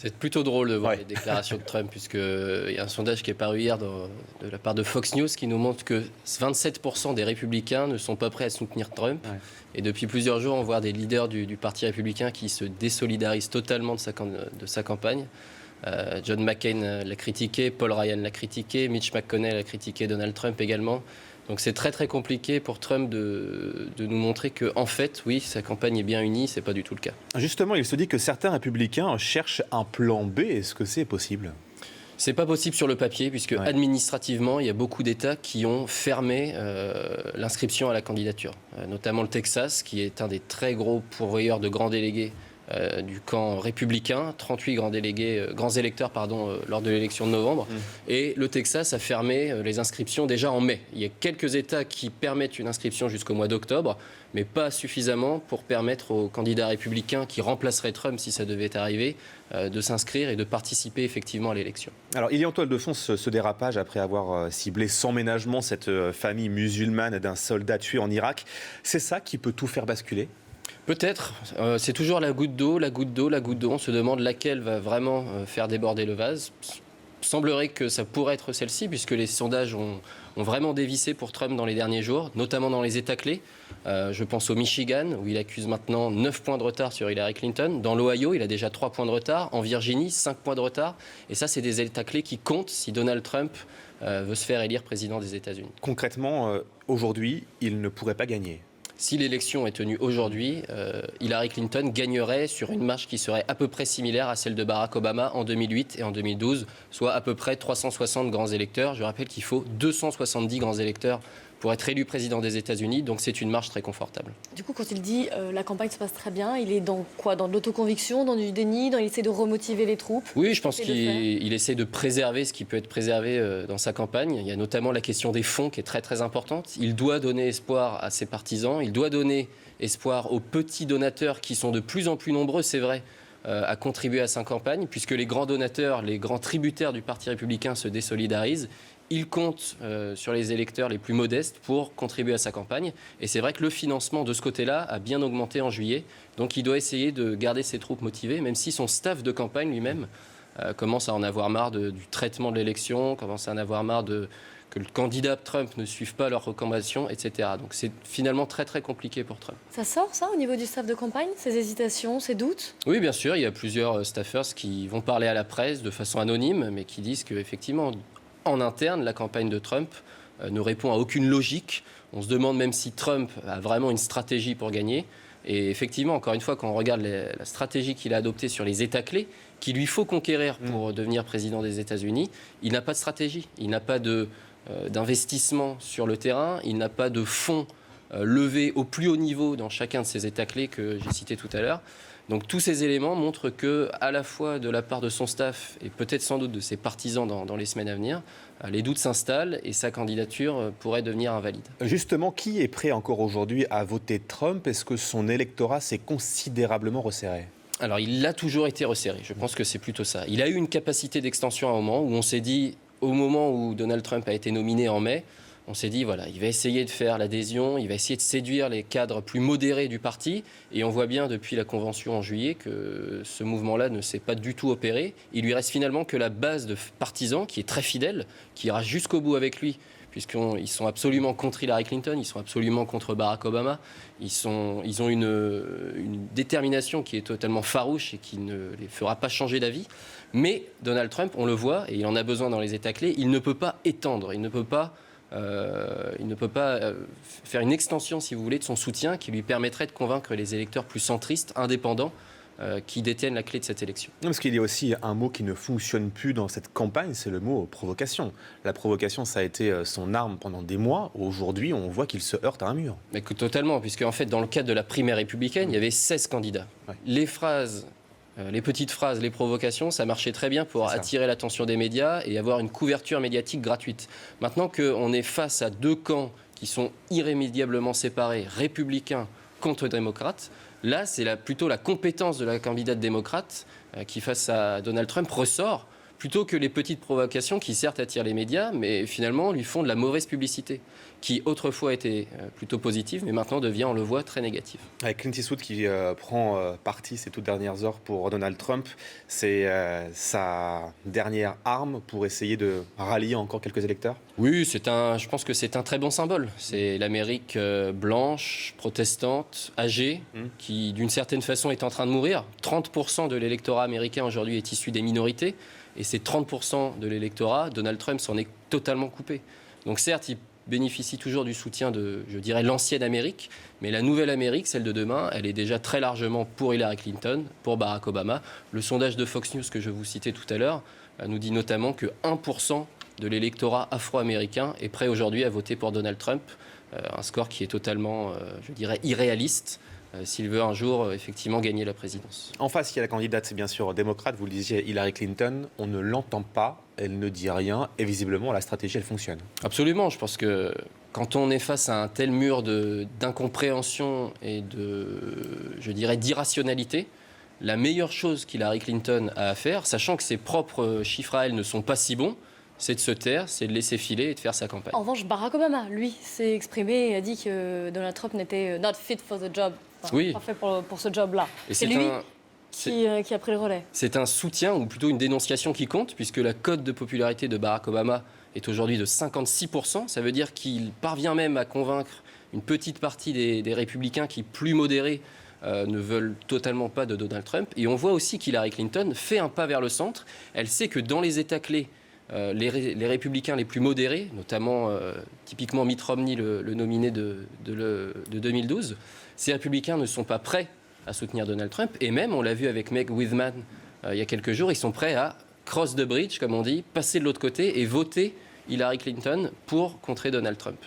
C'est plutôt drôle de voir les déclarations de Trump, puisqu'il y a un sondage qui est paru hier de la part de Fox News qui nous montre que 27% des républicains ne sont pas prêts à soutenir Trump. Ouais. Et depuis plusieurs jours, on voit des leaders du Parti républicain qui se désolidarisent totalement de sa campagne. John McCain l'a critiqué, Paul Ryan l'a critiqué, Mitch McConnell a critiqué Donald Trump également. Donc c'est très très compliqué pour Trump de nous montrer que, en fait, oui, sa campagne est bien unie, c'est pas du tout le cas. Justement, il se dit que certains républicains cherchent un plan B. Est-ce que c'est possible ? C'est pas possible sur le papier, puisque administrativement, il y a beaucoup d'États qui ont fermé l'inscription à la candidature. Notamment le Texas, qui est un des très gros pourvoyeurs de grands délégués du camp républicain, 38 grands électeurs lors de l'élection de novembre. Et le Texas a fermé les inscriptions déjà en mai. Il y a quelques États qui permettent une inscription jusqu'au mois d'octobre, mais pas suffisamment pour permettre aux candidats républicains qui remplaceraient Trump, si ça devait arriver, de s'inscrire et de participer effectivement à l'élection. Alors, il y a en toile de fond ce dérapage après avoir ciblé sans ménagement cette famille musulmane d'un soldat tué en Irak. C'est ça qui peut tout faire basculer ? Peut-être. C'est toujours la goutte d'eau. On se demande laquelle va vraiment faire déborder le vase. Semblerait que ça pourrait être celle-ci, puisque les sondages ont vraiment dévissé pour Trump dans les derniers jours, notamment dans les États clés. Je pense au Michigan, où il accuse maintenant 9 points de retard sur Hillary Clinton. Dans l'Ohio, il a déjà 3 points de retard. En Virginie, 5 points de retard. Et ça, c'est des États clés qui comptent si Donald Trump veut se faire élire président des États-Unis. Concrètement, aujourd'hui, il ne pourrait pas gagner. Si l'élection est tenue aujourd'hui, Hillary Clinton gagnerait sur une marge qui serait à peu près similaire à celle de Barack Obama en 2008 et en 2012, soit à peu près 360 grands électeurs. Je rappelle qu'il faut 270 grands électeurs pour être élu président des États-Unis, donc c'est une marge très confortable. Du coup, quand il dit la campagne se passe très bien, il est dans quoi ? Dans de l'autoconviction, dans du déni, il essaie de remotiver les troupes ? Oui, je pense qu'il essaie de préserver ce qui peut être préservé dans sa campagne. Il y a notamment la question des fonds qui est très très importante. Il doit donner espoir à ses partisans, il doit donner espoir aux petits donateurs qui sont de plus en plus nombreux, c'est vrai, à contribuer à sa campagne, puisque les grands donateurs, les grands tributaires du Parti républicain se désolidarisent. Il compte sur les électeurs les plus modestes pour contribuer à sa campagne. Et c'est vrai que le financement de ce côté-là a bien augmenté en juillet. Donc il doit essayer de garder ses troupes motivées, même si son staff de campagne lui-même commence à en avoir marre du traitement de l'élection, commence à en avoir marre que le candidat Trump ne suive pas leurs recommandations, etc. Donc c'est finalement très très compliqué pour Trump. Ça sort ça au niveau du staff de campagne, ces hésitations, ces doutes ? Oui, bien sûr, il y a plusieurs staffers qui vont parler à la presse de façon anonyme, mais qui disent qu'effectivement, en interne, la campagne de Trump ne répond à aucune logique. On se demande même si Trump a vraiment une stratégie pour gagner. Et effectivement, encore une fois, quand on regarde la stratégie qu'il a adoptée sur les États clés, qu'il lui faut conquérir pour devenir président des États-Unis, il n'a pas de stratégie. Il n'a pas d'investissement sur le terrain. Il n'a pas de fonds levés au plus haut niveau dans chacun de ces États clés que j'ai cités tout à l'heure. Donc tous ces éléments montrent que, à la fois de la part de son staff et peut-être sans doute de ses partisans dans les semaines à venir, les doutes s'installent et sa candidature pourrait devenir invalide. Justement, qui est prêt encore aujourd'hui à voter Trump ? Est-ce que son électorat s'est considérablement resserré ? Alors il a toujours été resserré, je pense que c'est plutôt ça. Il a eu une capacité d'extension à un moment où on s'est dit, au moment où Donald Trump a été nominé en mai, on s'est dit, voilà, il va essayer de faire l'adhésion, il va essayer de séduire les cadres plus modérés du parti. Et on voit bien depuis la convention en juillet que ce mouvement-là ne s'est pas du tout opéré. Il lui reste finalement que la base de partisans qui est très fidèle, qui ira jusqu'au bout avec lui, puisqu'ils sont absolument contre Hillary Clinton, ils sont absolument contre Barack Obama. Ils ont une détermination qui est totalement farouche et qui ne les fera pas changer d'avis. Mais Donald Trump, on le voit, et il en a besoin dans les États clés, il ne peut pas étendre, il ne peut pas faire une extension, si vous voulez, de son soutien qui lui permettrait de convaincre les électeurs plus centristes, indépendants, qui détiennent la clé de cette élection. Non, parce qu'il y a aussi un mot qui ne fonctionne plus dans cette campagne, c'est le mot provocation. La provocation, ça a été son arme pendant des mois. Aujourd'hui, on voit qu'il se heurte à un mur. Mais totalement, puisque en fait, dans le cadre de la primaire républicaine, il y avait 16 candidats. Ouais. Les petites phrases, les provocations, ça marchait très bien pour attirer l'attention des médias et avoir une couverture médiatique gratuite. Maintenant qu'on est face à deux camps qui sont irrémédiablement séparés, républicains contre démocrates, là, c'est plutôt la compétence de la candidate démocrate qui, face à Donald Trump, ressort, plutôt que les petites provocations qui, certes, attirent les médias, mais finalement lui font de la mauvaise publicité. qui autrefois était plutôt positive, mais maintenant devient, on le voit, très négative. Avec Clint Eastwood qui prend parti ces toutes dernières heures pour Donald Trump, c'est sa dernière arme pour essayer de rallier encore quelques électeurs? Oui, je pense que c'est un très bon symbole. C'est l'Amérique blanche, protestante, âgée, qui d'une certaine façon est en train de mourir. 30% de l'électorat américain aujourd'hui est issu des minorités, et ces 30% de l'électorat, Donald Trump s'en est totalement coupé. Donc certes, il bénéficie toujours du soutien de, je dirais, l'ancienne Amérique, mais la nouvelle Amérique, celle de demain, elle est déjà très largement pour Hillary Clinton, pour Barack Obama. Le sondage de Fox News que je vous citais tout à l'heure nous dit notamment que 1% de l'électorat afro-américain est prêt aujourd'hui à voter pour Donald Trump, un score qui est totalement, je dirais, irréaliste, s'il veut un jour effectivement gagner la présidence. En face, il y a la candidate, bien sûr, démocrate, vous le disiez, Hillary Clinton. On ne l'entend pas, elle ne dit rien, et visiblement, la stratégie, elle fonctionne. Absolument, je pense que quand on est face à un tel mur d'incompréhension et je dirais, d'irrationalité, la meilleure chose qu'Hillary Clinton a à faire, sachant que ses propres chiffres à elle ne sont pas si bons, c'est de se taire, c'est de laisser filer et de faire sa campagne. En revanche, Barack Obama, lui, s'est exprimé et a dit que Donald Trump n'était not fit for the job. Enfin, oui. Parfait pour ce job-là. Et c'est lui qui a pris le relais. C'est un soutien, ou plutôt une dénonciation qui compte, puisque la cote de popularité de Barack Obama est aujourd'hui de 56%. Ça veut dire qu'il parvient même à convaincre une petite partie des républicains qui, plus modérés, ne veulent totalement pas de Donald Trump. Et on voit aussi qu'Hillary Clinton fait un pas vers le centre. Elle sait que dans les États clés, les républicains les plus modérés, notamment typiquement Mitt Romney, le nominé de 2012, ces républicains ne sont pas prêts à soutenir Donald Trump. Et même, on l'a vu avec Meg Whitman il y a quelques jours, ils sont prêts à cross the bridge, comme on dit, passer de l'autre côté et voter Hillary Clinton pour contrer Donald Trump.